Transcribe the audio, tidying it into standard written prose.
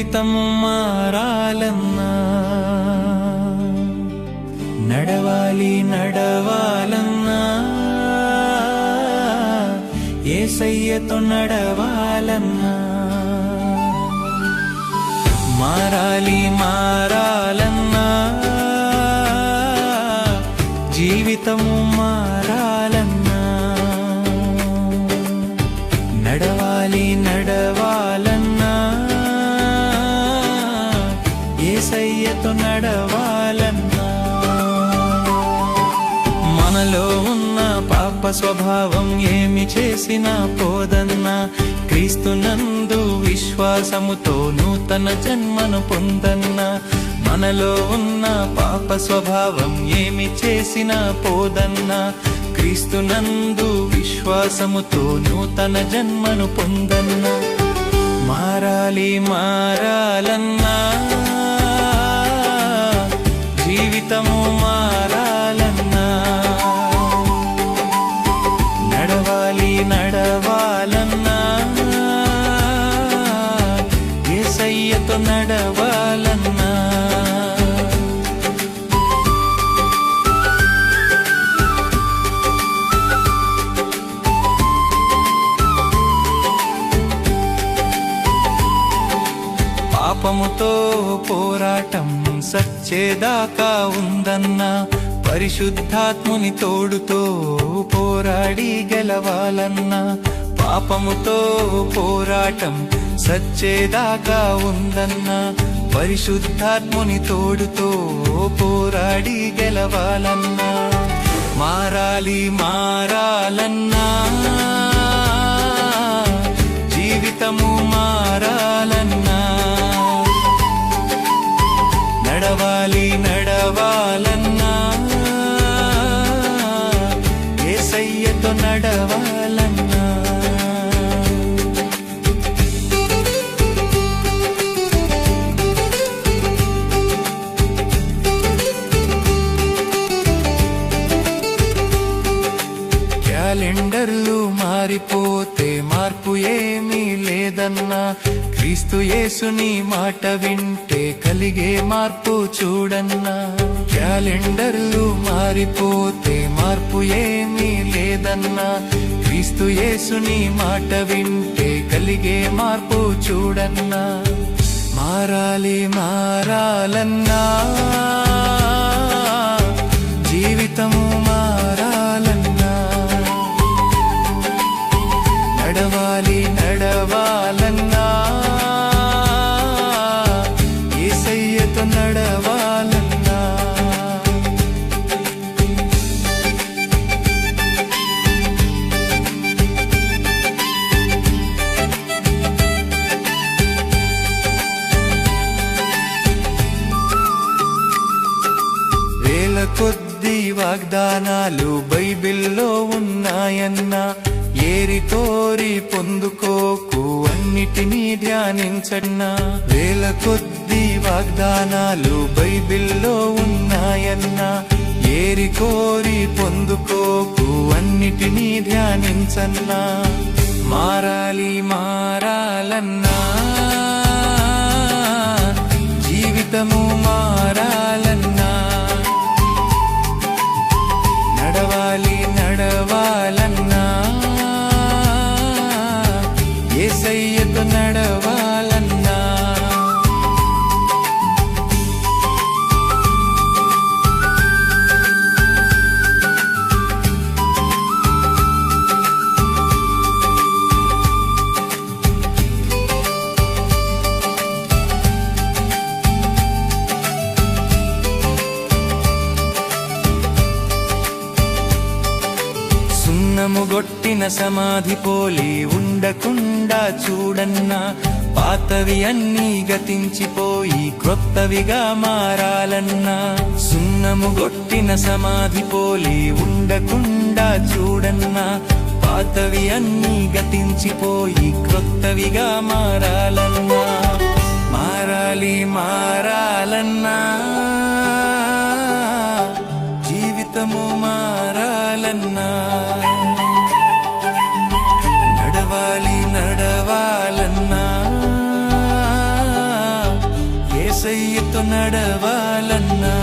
జీవితము మారాలన్నా, నడవాలన్నా, యేసయ్యతో నడవాలన్నా, మారాలన్నా, జీవితము మారాలన్నా, నడవాలన్నా, యేసయ్యతో నడవాలన్నా. మనలో ఉన్న పాప స్వభావం ఏమి చేసినా పోదన్నా, క్రీస్తునందు విశ్వాసముతో నూతన జన్మను పొందన్నా. మనలో ఉన్న పాప స్వభావం ఏమి చేసినా పోదన్నా, క్రీస్తునందు విశ్వాసముతో నూతన జన్మను పొందన్నా. మారాలన్నా, జీవితము మారాలన్నా, నడవాలన్నా, యేసయ్యతో నడవాలన్నా. పాపముతో పోరాటం సచ్చేదాకా ఉందన్నా, పరిశుద్ధాత్ముని తోడుతో పోరాడి గెలవాలన్నా. పాపముతో పోరాటం సచ్చేదాకా ఉందన్నా, పరిశుద్ధాత్ముని తోడుతో పోరాడి గెలవాలన్నా. మారాలన్నా, జీవితము మారాలన్నా, నడవాలన్నా, యేసయ్యతో నడవాలన్నా. క్యాలెండర్లు మారిపోతే మార్పు ఏమీ లేదన్నా, క్రీస్తు యేసుని మాట వింటే కలిగే మార్పు చూడన్నా. క్యాలెండర్లు మారిపోతే మార్పు ఏమీ లేదన్నా, క్రీస్తు యేసుని మాట వింటే కలిగే మార్పు చూడన్నా. మారాలన్నా, జీవితము మారాలన్నా, నడవాలన్నా, యేసయ్యతో నడవాలన్నా. వేల కొద్ది వాగ్దానాలు బైబిల్లో ఉన్నాయన్నా, ఏరి కోరి పొందుకోకు అన్నిటినీ ధ్యానించన్నా. వేల కొద్ది వాగ్దానాలు బైబిల్లో ఉన్నాయన్నా, ఏరి కోరి పొందుకోకు అన్నిటినీ ధ్యానించన్నా. మారాలన్నా, జీవితము మారాలన్నా, నడవాలన్నా, యేసయ్యతో నడవాలన్నా. సున్నముగొట్టిన సమాధి పోలి ఉండకుండా చూడన్నా, పాతవి అన్నీ గతించిపోయి క్రొత్తవిగా మారాలన్నా. సున్నముగొట్టిన సమాధి పోలి ఉండకుండా చూడన్నా, పాతవి అన్నీ గతించిపోయి క్రొత్తవిగా మారాలన్నా. మారాలన్నా, జీవితము మారాలన్నా, నడవాలన్నా, నడవాలన్నా